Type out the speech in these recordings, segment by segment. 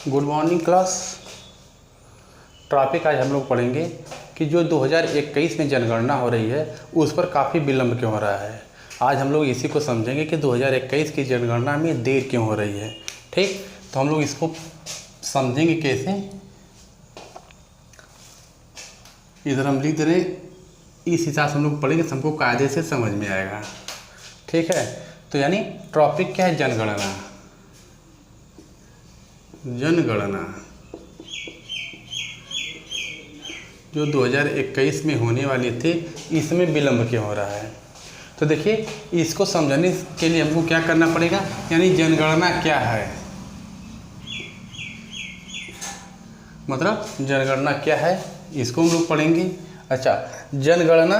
Good morning class. Topic आज हम लोग पढ़ेंगे कि जो 2021 में जनगणना हो रही है उस पर काफ़ी विलम्ब क्यों हो रहा है। आज हम लोग इसी को समझेंगे कि 2021 की जनगणना में देर क्यों हो रही है। ठीक, तो हम लोग इसको समझेंगे कैसे। इधर हम लिख दे रहे, इस हिसाब से हम लोग पढ़ेंगे, हमको कायदे से समझ में आएगा। ठीक है, तो यानी टॉपिक क्या है? जनगणना। जनगणना जो 2021 में होने वाली थी, इसमें विलम्ब क्यों हो रहा है। तो देखिए, इसको समझने के लिए हमको क्या करना पड़ेगा, यानी जनगणना क्या है, मतलब जनगणना क्या है, इसको हम लोग पढ़ेंगे। अच्छा, जनगणना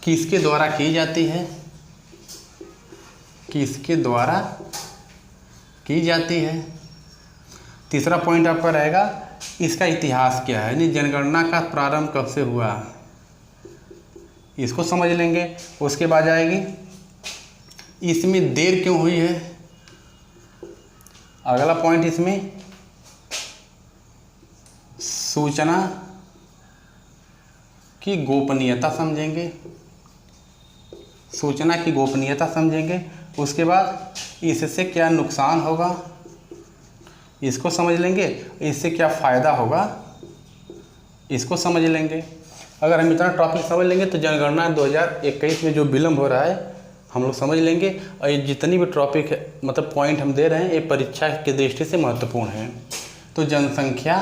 किसके द्वारा की जाती है? किसके द्वारा की जाती है। तीसरा पॉइंट आपका रहेगा, इसका इतिहास क्या है, यानी जनगणना का प्रारंभ कब से हुआ, इसको समझ लेंगे। उसके बाद आएगी, इसमें देर क्यों हुई है। अगला पॉइंट इसमें सूचना की गोपनीयता समझेंगे, सूचना की गोपनीयता समझेंगे। उसके बाद इससे क्या नुकसान होगा, इसको समझ लेंगे। इससे क्या फ़ायदा होगा, इसको समझ लेंगे। अगर हम इतना टॉपिक समझ लेंगे तो जनगणना 2021 में जो विलम्ब हो रहा है हम लोग समझ लेंगे। और ये जितनी भी टॉपिक है, मतलब पॉइंट हम दे रहे हैं, ये परीक्षा की दृष्टि से महत्वपूर्ण है। तो जनसंख्या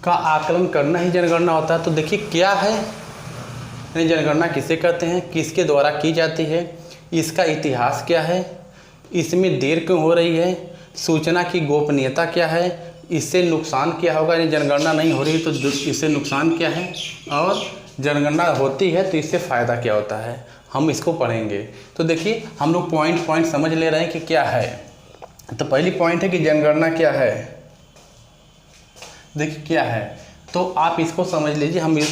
का आकलन करना ही जनगणना होता है। तो देखिए क्या है, यानी जनगणना किसे कहते हैं, किसके द्वारा की जाती है, इसका इतिहास क्या है, इसमें देर क्यों हो रही है, सूचना की गोपनीयता क्या है, इससे नुकसान क्या होगा, यानी जनगणना नहीं हो रही तो इससे नुकसान क्या है, और जनगणना होती है तो इससे फ़ायदा क्या होता है, हम इसको पढ़ेंगे। तो देखिए, हम लोग पॉइंट समझ ले रहे हैं कि क्या है। तो पहली पॉइंट है कि जनगणना क्या है। देखिए क्या है, तो आप इसको समझ लीजिए। हम इस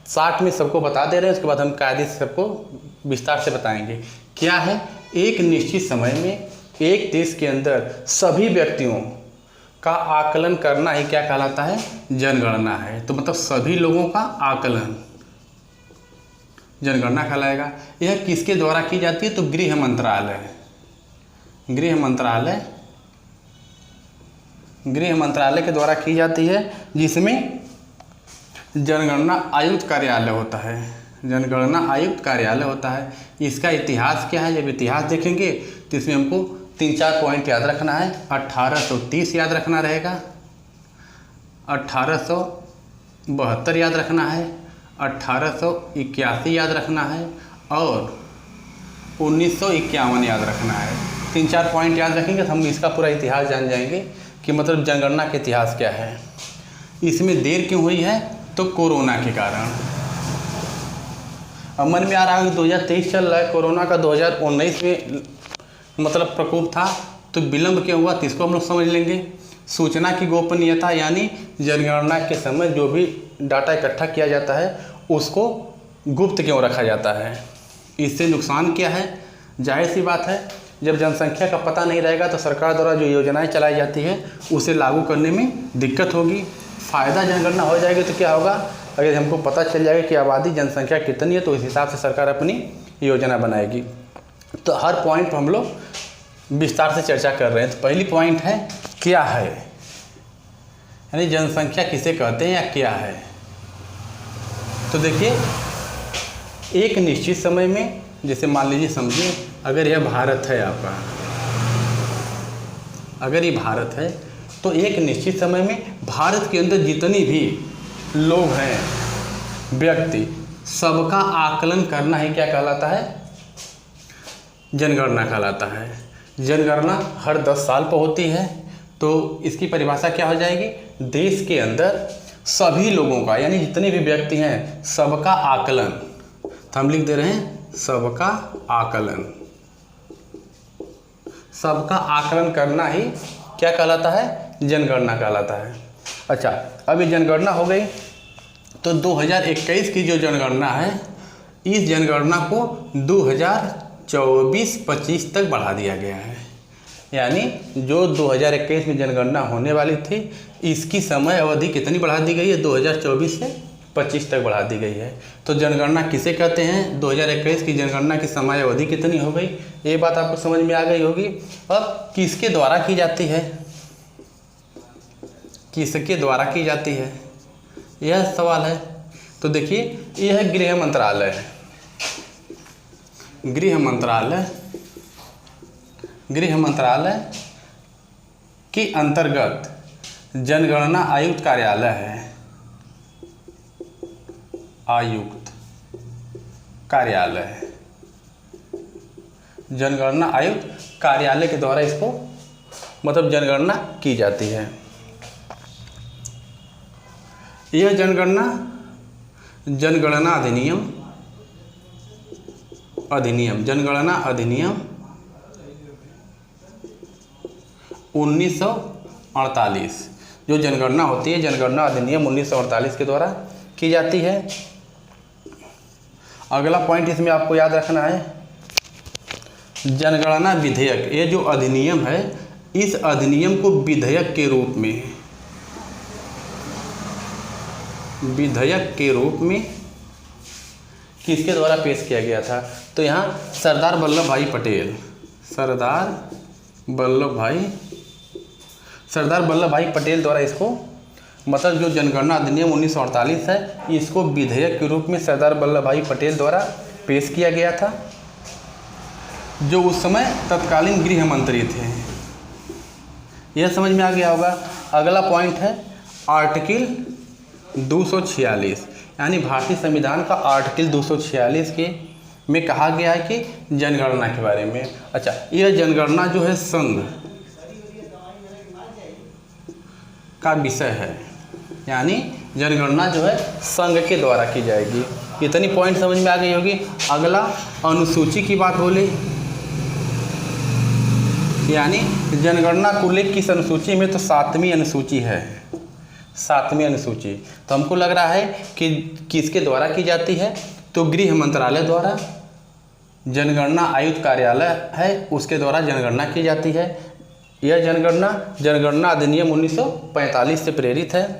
शॉर्ट में सबको बता दे रहे हैं, उसके बाद हम कायदे से सबको विस्तार से बताएंगे। क्या है, एक निश्चित समय में एक देश के अंदर सभी व्यक्तियों का आकलन करना ही क्या कहलाता है, जनगणना है। तो मतलब सभी लोगों का आकलन जनगणना कहलाएगा। यह किसके द्वारा की जाती है, तो गृह मंत्रालय के द्वारा की जाती है, जिसमें जनगणना आयुक्त कार्यालय होता है। जनगणना आयुक्त कार्यालय होता है। इसका इतिहास क्या है, जब इतिहास देखेंगे तो इसमें हमको 3-4 पॉइंट याद रखना है। 1830 याद रखना रहेगा, 1872 याद रखना है, 1881 याद रखना है, और 1951 याद रखना है। 3-4 पॉइंट याद रखेंगे तो हम इसका पूरा इतिहास जान जाएंगे कि मतलब जनगणना का इतिहास क्या है। इसमें देर क्यों हुई है, तो कोरोना के कारण। अब मन में आ रहा है कि 2023 चल रहा है, कोरोना का 2019 में मतलब प्रकोप था, तो विलम्ब क्यों हुआ, तो इसको हम लोग समझ लेंगे। सूचना की गोपनीयता, यानी जनगणना के समय जो भी डाटा इकट्ठा किया जाता है उसको गुप्त क्यों रखा जाता है, इससे नुकसान क्या है। जाहिर सी बात है, जब जनसंख्या का पता नहीं रहेगा तो सरकार द्वारा जो योजनाएं चलाई जाती है उसे लागू करने में दिक्कत होगी। फ़ायदा जनगणना हो जाएगी तो क्या होगा, अगर हमको पता चल जाएगा कि आबादी जनसंख्या कितनी है तो इस हिसाब से सरकार अपनी योजना बनाएगी। तो हर पॉइंट पर हम लोग विस्तार से चर्चा कर रहे हैं। तो पहली पॉइंट है क्या है, यानी जनसंख्या किसे कहते हैं या क्या है। तो देखिए, एक निश्चित समय में, जैसे मान लीजिए, समझिए अगर यह भारत है आपका, अगर ये भारत है तो एक निश्चित समय में भारत के अंदर जितनी भी लोग हैं, व्यक्ति, सबका आकलन करना ही क्या कहलाता है, जनगणना कहलाता है। जनगणना हर 10 साल पर होती है। तो इसकी परिभाषा क्या हो जाएगी, देश के अंदर सभी लोगों का, यानी जितने भी व्यक्ति हैं, सबका आकलन। तो हम लिख दे रहे हैं सबका आकलन। सबका आकलन करना ही क्या कहलाता है, जनगणना कहलाता है। अच्छा, अब ये जनगणना हो गई, तो 2021 की जो जनगणना है, इस जनगणना को 2024-25 तक बढ़ा दिया गया है। यानी जो 2021 में जनगणना होने वाली थी, इसकी समय अवधि कितनी बढ़ा दी गई है, 2024 से 25 तक बढ़ा दी गई है। तो जनगणना किसे कहते हैं, 2021 की जनगणना की समय अवधि कितनी हो गई, ये बात आपको समझ में आ गई होगी। अब किसके द्वारा की जाती है, किसके द्वारा की जाती है, यह सवाल है। तो देखिए, यह है गृह मंत्रालय। गृह मंत्रालय के अंतर्गत जनगणना आयुक्त कार्यालय है, आयुक्त कार्यालय, जनगणना आयुक्त कार्यालय के द्वारा इसको मतलब जनगणना की जाती है। यह जनगणना जनगणना अधिनियम 1948, जो जनगणना होती है, जनगणना अधिनियम 1948 के द्वारा की जाती है। अगला पॉइंट इसमें आपको याद रखना है, जनगणना विधेयक। ये जो अधिनियम है, इस अधिनियम को विधेयक के रूप में किसके द्वारा पेश किया गया था, तो यहाँ सरदार वल्लभ भाई पटेल द्वारा इसको मतलब जो जनगणना अधिनियम 1948 है, इसको विधेयक के रूप में सरदार वल्लभ भाई पटेल द्वारा पेश किया गया था, जो उस समय तत्कालीन गृह मंत्री थे। यह समझ में आ गया होगा। अगला पॉइंट है आर्टिकल 246, यानी भारतीय संविधान का आर्टिकल 246 के में कहा गया है कि जनगणना के बारे में। अच्छा, यह जनगणना जो है संघ का विषय है, यानी जनगणना जो है संघ के द्वारा की जाएगी। इतनी पॉइंट समझ में आ गई होगी। अगला अनुसूची की बात बोले, यानी जनगणना कुल किस अनुसूची में, तो 7वीं अनुसूची है, 7वीं अनुसूची। तो हमको लग रहा है कि किसके द्वारा की जाती है, तो गृह मंत्रालय द्वारा, जनगणना आयुक्त कार्यालय है उसके द्वारा जनगणना की जाती है। यह जनगणना अधिनियम 1945 से प्रेरित है।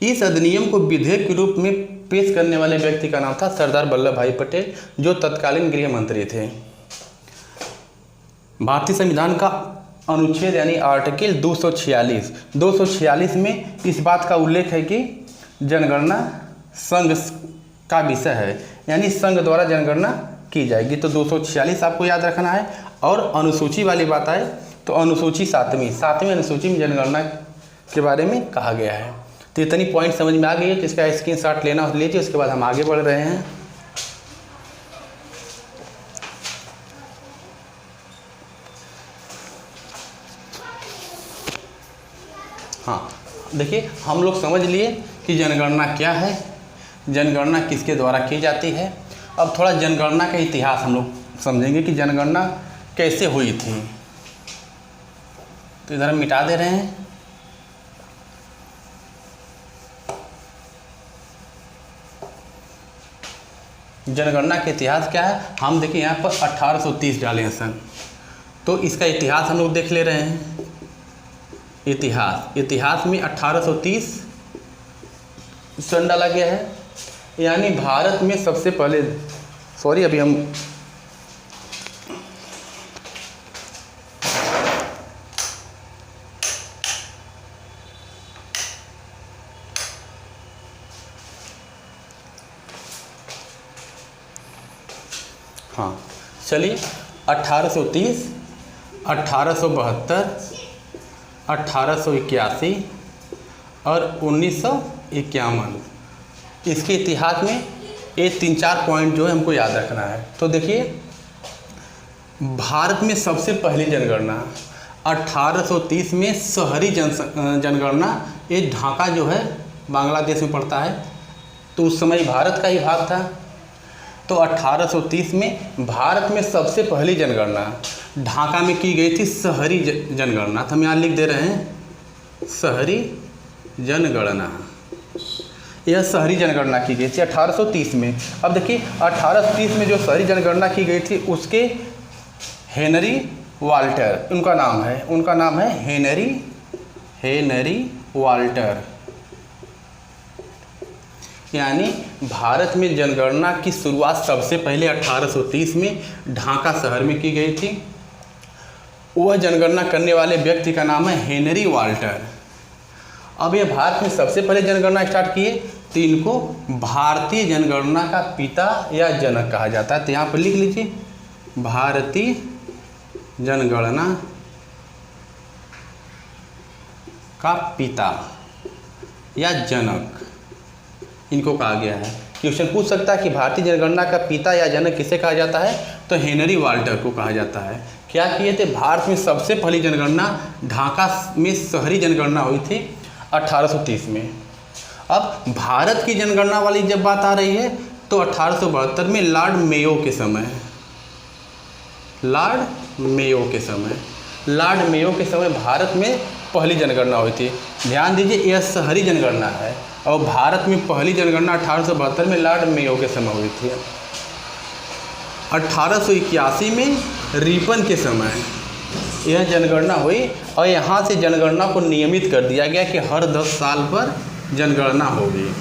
इस अधिनियम को विधेयक के रूप में पेश करने वाले व्यक्ति का नाम था सरदार वल्लभ भाई पटेल, जो तत्कालीन गृह मंत्री थे। भारतीय संविधान का अनुच्छेद यानी आर्टिकल 246 में इस बात का उल्लेख है कि जनगणना संघ का विषय है, यानी संघ द्वारा जनगणना की जाएगी। तो 246 आपको याद रखना है। और अनुसूची वाली बात आए तो अनुसूची 7वीं अनुसूची में जनगणना के बारे में कहा गया है। तो इतनी पॉइंट समझ में आ गई है, जिसका स्क्रीनशॉट लेना हो लीजिए। उसके बाद हम आगे बढ़ रहे हैं। हाँ, देखिए, हम लोग समझ लिए कि जनगणना क्या है, जनगणना किसके द्वारा की जाती है। अब थोड़ा जनगणना का इतिहास हम लोग समझेंगे कि जनगणना कैसे हुई थी। तो इधर हम मिटा दे रहे हैं। जनगणना के इतिहास क्या है, हम देखिए यहाँ पर 1830 डाले हैं सन, तो इसका इतिहास हम लोग देख ले रहे हैं। इतिहास में 1830 सन डाला गया है, यानी भारत में सबसे पहले अभी हम हाँ चलिए 1830, 1872, 1881 और 1951, इसके इतिहास में ये 3-4 पॉइंट जो है हमको याद रखना है। तो देखिए, भारत में सबसे पहली जनगणना 1830 में शहरी जनगणना, ये ढाका जो है बांग्लादेश में पड़ता है, तो उस समय भारत का ही भाग था। तो 1830 में भारत में सबसे पहली जनगणना ढाका में की गई थी, शहरी जनगणना। तो हम यहाँ लिख दे रहे हैं शहरी जनगणना। यह शहरी जनगणना की गई थी 1830 में। अब देखिए 1830 में जो शहरी जनगणना की गई थी, उसके हेनरी वाल्टर उनका नाम है हेनरी वाल्टर। यानी भारत में जनगणना की शुरुआत सबसे पहले 1830 में ढाका शहर में की गई थी। वह जनगणना करने वाले व्यक्ति का नाम है हेनरी वाल्टर। अब ये भारत में सबसे पहले जनगणना स्टार्ट किए तो इनको भारतीय जनगणना का पिता या जनक कहा जाता है। तो यहाँ पर लिख लीजिए भारतीय जनगणना का पिता या जनक इनको कहा गया है। क्वेश्चन पूछ सकता है कि भारतीय जनगणना का पिता या जनक किसे कहा जाता है, तो हेनरी वाल्टर को कहा जाता है। क्या किए थे, भारत में सबसे पहली जनगणना ढाका में शहरी जनगणना हुई थी 1830 में। अब भारत की जनगणना वाली जब बात आ रही है तो 1872 में लॉर्ड मेयो के समय भारत में पहली जनगणना हुई थी। ध्यान दीजिए यह शहरी जनगणना है और भारत में पहली जनगणना 1872 में लॉर्ड मेयो के समय हुई थी। 1881 में रिपन के समय यह जनगणना हुई और यहाँ से जनगणना को नियमित कर दिया गया कि हर 10 साल पर जनगणना होगी।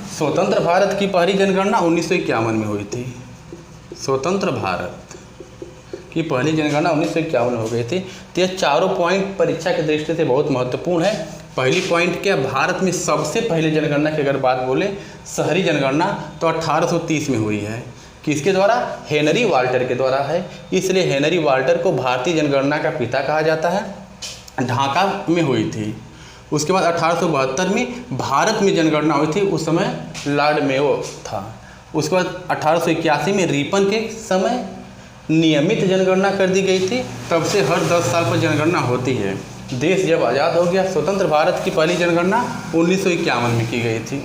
स्वतंत्र भारत की पहली जनगणना 1951 में हुई थी। स्वतंत्र भारत की पहली जनगणना 1951 हो गई थी। तो यह चारों पॉइंट परीक्षा की दृष्टि से बहुत महत्वपूर्ण है। पहली पॉइंट क्या, भारत में सबसे पहले जनगणना की अगर बात बोले शहरी जनगणना तो 1830 में हुई है। किसके द्वारा, हेनरी वाल्टर के द्वारा है। इसलिए हेनरी वाल्टर को भारतीय जनगणना का पिता कहा जाता है। ढाका में हुई थी। उसके बाद 1872 में भारत में जनगणना हुई थी, उस समय लॉर्ड मेयो था। उसके बाद 1881 में रिपन के समय नियमित जनगणना कर दी गई थी। तब से हर 10 साल पर जनगणना होती है। देश जब आज़ाद हो गया, स्वतंत्र भारत की पहली जनगणना 1951 में की गई थी।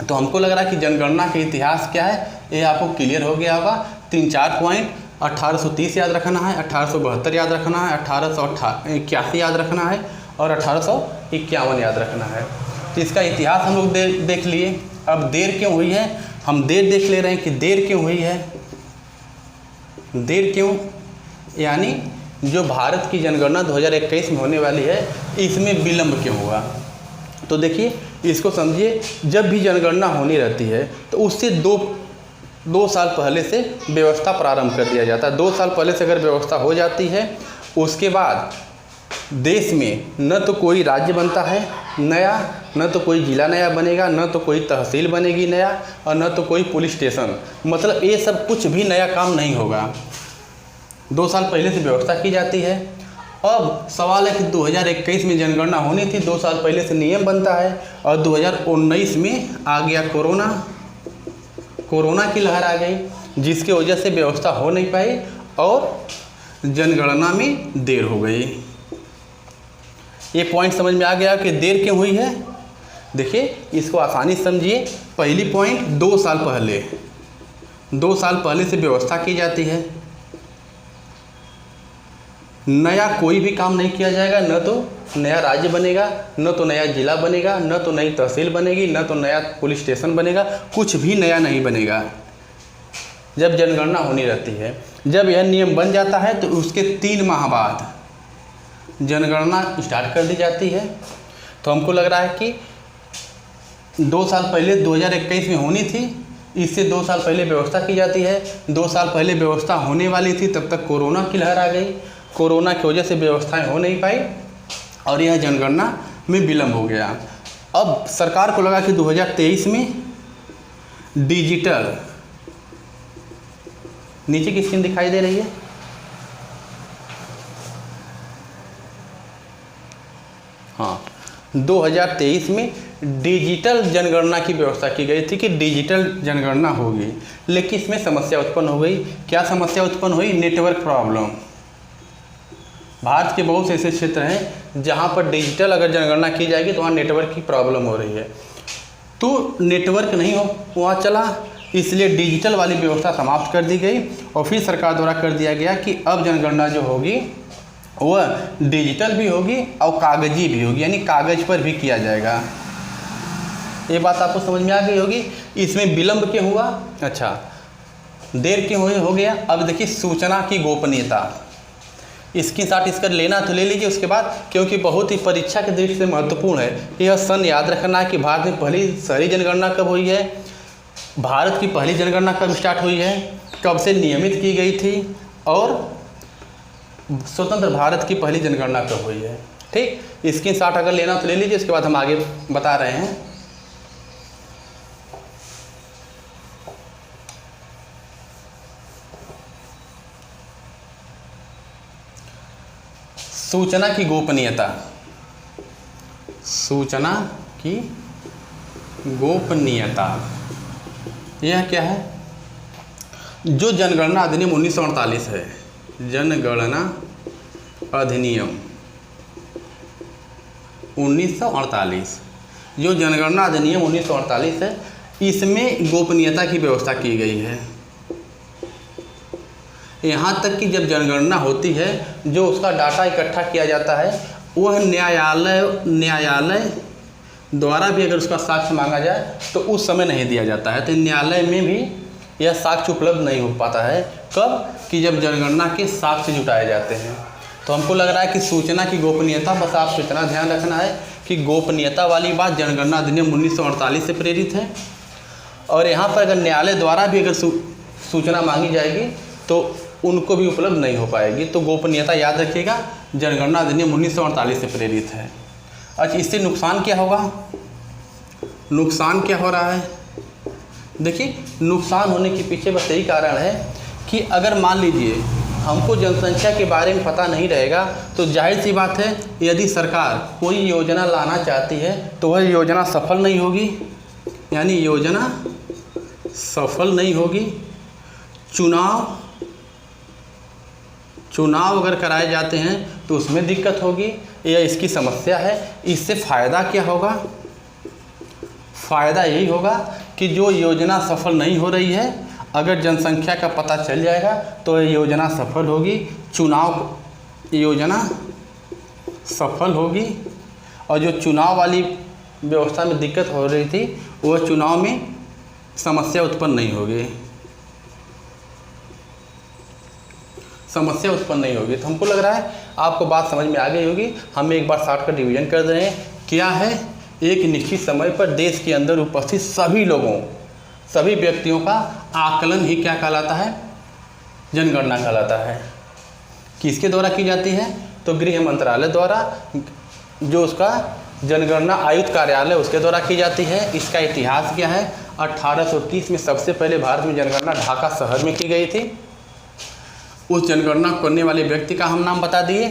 तो हमको लग रहा है कि जनगणना का इतिहास क्या है ये आपको क्लियर हो गया होगा। 3-4 पॉइंट 1830 याद रखना है, 1872 याद रखना है, 1881 याद रखना है और 1851 याद रखना है। तो इसका इतिहास हम लोग देख लिए। अब देर क्यों हुई है, हम देर देख ले रहे हैं कि देर क्यों हुई है। देर क्यों, यानी जो भारत की जनगणना 2021 में होने वाली है इसमें विलम्ब क्यों हुआ। तो देखिए इसको समझिए, जब भी जनगणना होनी रहती है तो उससे दो साल पहले से व्यवस्था प्रारंभ कर दिया जाता है। 2 साल पहले से अगर व्यवस्था हो जाती है उसके बाद देश में न तो कोई राज्य बनता है नया, न तो कोई ज़िला नया बनेगा, न तो कोई तहसील बनेगी नया और न तो कोई पुलिस स्टेशन, मतलब ये सब कुछ भी नया काम नहीं होगा। 2 साल पहले से व्यवस्था की जाती है। अब सवाल है कि 2021 में जनगणना होनी थी, 2 साल पहले से नियम बनता है और 2019 में आ गया कोरोना की लहर आ गई, जिसकी वजह से व्यवस्था हो नहीं पाई और जनगणना में देर हो गई। ये पॉइंट समझ में आ गया कि देर क्यों हुई है। देखिए इसको आसानी से समझिए। पहली पॉइंट 2 साल पहले से व्यवस्था की जाती है। नया कोई भी काम नहीं किया जाएगा, न तो नया राज्य बनेगा, न तो नया जिला बनेगा, न तो नई तहसील बनेगी, न तो नया पुलिस स्टेशन बनेगा, कुछ भी नया नहीं बनेगा जब जनगणना होनी रहती है। जब यह नियम बन जाता है तो उसके 3 माह बाद जनगणना स्टार्ट कर दी जाती है। तो हमको लग रहा है कि 2 साल पहले 2021 में होनी थी, इससे 2 साल पहले व्यवस्था की जाती है। 2 साल पहले व्यवस्था होने वाली थी, तब तक कोरोना की लहर आ गई। कोरोना की वजह से व्यवस्थाएं हो नहीं पाई और यह जनगणना में विलम्ब हो गया। अब सरकार को लगा कि 2023 में डिजिटल, नीचे की स्क्रीन दिखाई दे रही है, हाँ, 2023 में डिजिटल जनगणना की व्यवस्था की गई थी कि डिजिटल जनगणना होगी। लेकिन इसमें समस्या उत्पन्न हो गई। क्या समस्या उत्पन्न हुई, नेटवर्क प्रॉब्लम। भारत के बहुत से ऐसे क्षेत्र हैं जहां पर डिजिटल अगर जनगणना की जाएगी तो वहाँ नेटवर्क की प्रॉब्लम हो रही है, तो नेटवर्क नहीं हो वहाँ चला, इसलिए डिजिटल वाली व्यवस्था समाप्त कर दी गई और फिर सरकार द्वारा कर दिया गया कि अब जनगणना जो होगी वह डिजिटल भी होगी और कागजी भी होगी, यानी कागज पर भी किया जाएगा। ये बात आपको समझ में आ गई होगी। इसमें विलम्ब क्यों हुआ, अच्छा देर क्यों हो गया। अब देखिए सूचना की गोपनीयता, स्क्रीनशॉट इसका लेना तो ले लीजिए उसके बाद, क्योंकि बहुत ही परीक्षा के दृष्टि से महत्वपूर्ण है। यह सन याद रखना है कि भारत में पहली शहरी जनगणना कब हुई है, भारत की पहली जनगणना कब स्टार्ट हुई है, कब से नियमित की गई थी, और स्वतंत्र भारत की पहली जनगणना कब हुई है। ठीक, स्क्रीनशॉट अगर लेना तो ले लीजिए, उसके बाद हम आगे बता रहे हैं। सूचना की गोपनीयता, सूचना की गोपनीयता यह क्या है? जो जनगणना अधिनियम 1948 है, जनगणना अधिनियम 1948, जो जनगणना अधिनियम 1948 है, इसमें गोपनीयता की व्यवस्था की गई है। यहाँ तक कि जब जनगणना होती है, जो उसका डाटा इकट्ठा किया जाता है, वह न्यायालय द्वारा भी अगर उसका साक्ष्य मांगा जाए तो उस समय नहीं दिया जाता है। तो न्यायालय में भी यह साक्ष्य उपलब्ध नहीं हो पाता है। कब? कि जब जनगणना के साक्ष्य जुटाए जाते हैं। तो हमको लग रहा है कि सूचना की गोपनीयता, बस आपको इतना ध्यान रखना है कि गोपनीयता वाली बात जनगणना अधिनियम 1948 से प्रेरित है। और यहाँ पर अगर न्यायालय द्वारा भी अगर सूचना मांगी जाएगी तो उनको भी उपलब्ध नहीं हो पाएगी। तो गोपनीयता याद रखिएगा, जनगणना अधिनियम 1948 से प्रेरित है। अच्छा, इससे नुकसान क्या होगा? नुकसान क्या हो रहा है? देखिए, नुकसान होने के पीछे बस यही कारण है कि अगर मान लीजिए हमको जनसंख्या के बारे में पता नहीं रहेगा, तो जाहिर सी बात है यदि सरकार कोई योजना लाना चाहती है तो वह योजना सफल नहीं होगी, यानी योजना सफल नहीं होगी। चुनाव अगर कराए जाते हैं तो उसमें दिक्कत होगी, यह इसकी समस्या है। इससे फ़ायदा क्या होगा? फ़ायदा यही होगा कि जो योजना सफल नहीं हो रही है, अगर जनसंख्या का पता चल जाएगा तो ये योजना सफल होगी, योजना सफल होगी। और जो चुनाव वाली व्यवस्था में दिक्कत हो रही थी, वह चुनाव में समस्या उत्पन्न नहीं होगी, समस्या उत्पन्न नहीं होगी। तो हमको लग रहा है आपको बात समझ में आ गई होगी। हम एक बार शॉर्टकट रिवीजन कर रहे हैं। क्या है? एक निश्चित समय पर देश के अंदर उपस्थित सभी लोगों, सभी व्यक्तियों का आकलन ही क्या कहलाता है? जनगणना कहलाता है। किसके द्वारा की जाती है? तो गृह मंत्रालय द्वारा, जो उसका जनगणना आयुक्त कार्यालय उसके द्वारा की जाती है। इसका इतिहास क्या है? 1830 में सबसे पहले भारत में जनगणना ढाका शहर में की गई थी। उस जनगणना करने वाले व्यक्ति का हम नाम बता दिए।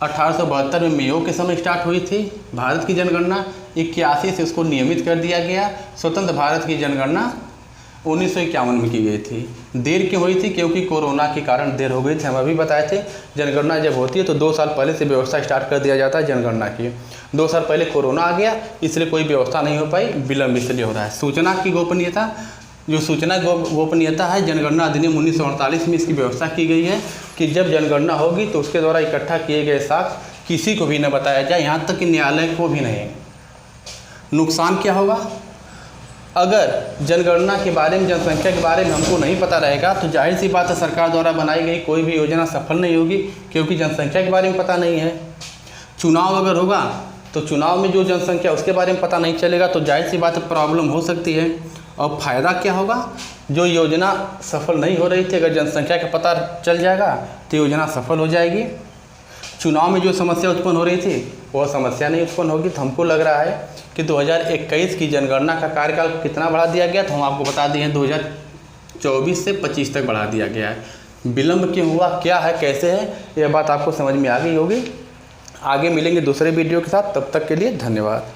1872 में मेयो के समय स्टार्ट हुई थी भारत की जनगणना। 81 से उसको नियमित कर दिया गया। स्वतंत्र भारत की जनगणना 1951 में की गई थी। देर क्यों हुई थी? क्योंकि कोरोना के कारण देर हो गई थी। हम अभी बताए थे जनगणना जब होती है तो 2 साल पहले से व्यवस्था स्टार्ट कर दिया जाता है जनगणना की। 2 साल पहले कोरोना आ गया, इसलिए कोई व्यवस्था नहीं हो पाई, विलम्ब इसलिए हो रहा है। सूचना की गोपनीयता, जो सूचना गोपनीयता है, जनगणना अधिनियम 1948 में इसकी व्यवस्था की गई है कि जब जनगणना होगी तो उसके द्वारा इकट्ठा किए गए साक्ष्य किसी को भी न बताया जाए, यहाँ तक कि न्यायालय को भी नहीं। नुकसान क्या होगा? अगर जनगणना के बारे में, जनसंख्या के बारे में हमको नहीं पता रहेगा तो जाहिर सी बात है सरकार द्वारा बनाई गई कोई भी योजना सफल नहीं होगी, क्योंकि जनसंख्या के बारे में पता नहीं है। चुनाव अगर होगा तो चुनाव में जो जनसंख्या उसके बारे में पता नहीं चलेगा, तो जाहिर सी बात है प्रॉब्लम हो सकती है। और फ़ायदा क्या होगा? जो योजना सफल नहीं हो रही थी, अगर जनसंख्या का पता चल जाएगा तो योजना सफल हो जाएगी। चुनाव में जो समस्या उत्पन्न हो रही थी वह समस्या नहीं उत्पन्न होगी। तो हमको लग रहा है कि 2021 की जनगणना का कार्यकाल कितना बढ़ा दिया गया, तो हम आपको बता दिए हैं 2024 से 25 तक बढ़ा दिया गया है। विलम्ब क्यों हुआ, क्या है, कैसे है, यह बात आपको समझ में आ गई होगी। आगे मिलेंगे दूसरे वीडियो के साथ, तब तक के लिए धन्यवाद।